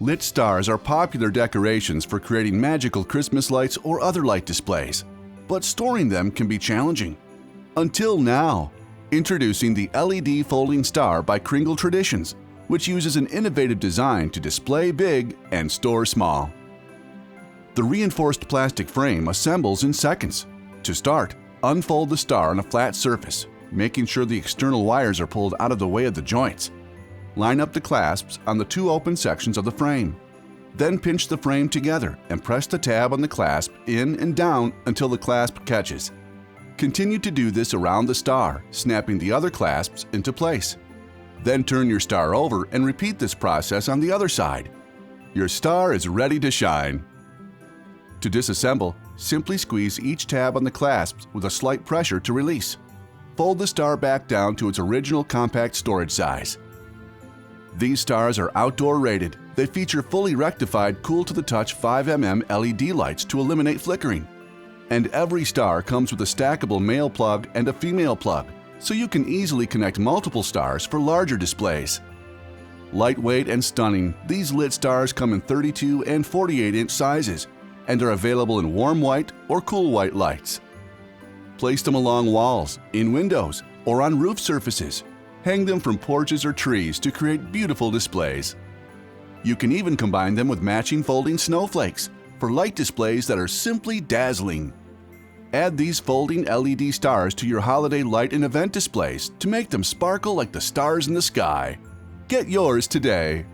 Lit stars are popular decorations for creating magical Christmas lights or other light displays, but storing them can be challenging. Until now. Introducing the LED Folding Star by Kringle Traditions, which uses an innovative design to display big and store small. The reinforced plastic frame assembles in seconds. To start, unfold the star on a flat surface, making sure the external wires are pulled out of the way of the joints. Line up the clasps on the two open sections of the frame. Then pinch the frame together and press the tab on the clasp in and down until the clasp catches. Continue to do this around the star, snapping the other clasps into place. Then turn your star over and repeat this process on the other side. Your star is ready to shine. To disassemble, simply squeeze each tab on the clasps with a slight pressure to release. Fold the star back down to its original compact storage size. These stars are outdoor rated. They feature fully rectified cool-to-the-touch 5mm LED lights to eliminate flickering. And every star comes with a stackable male plug and a female plug, so you can easily connect multiple stars for larger displays. Lightweight and stunning, these lit stars come in 32 and 48-inch sizes and are available in warm white or cool white lights. Place them along walls, in windows, or on roof surfaces. Hang them from porches or trees to create beautiful displays. You can even combine them with matching folding snowflakes for light displays that are simply dazzling. Add these folding LED stars to your holiday light and event displays to make them sparkle like the stars in the sky. Get yours today.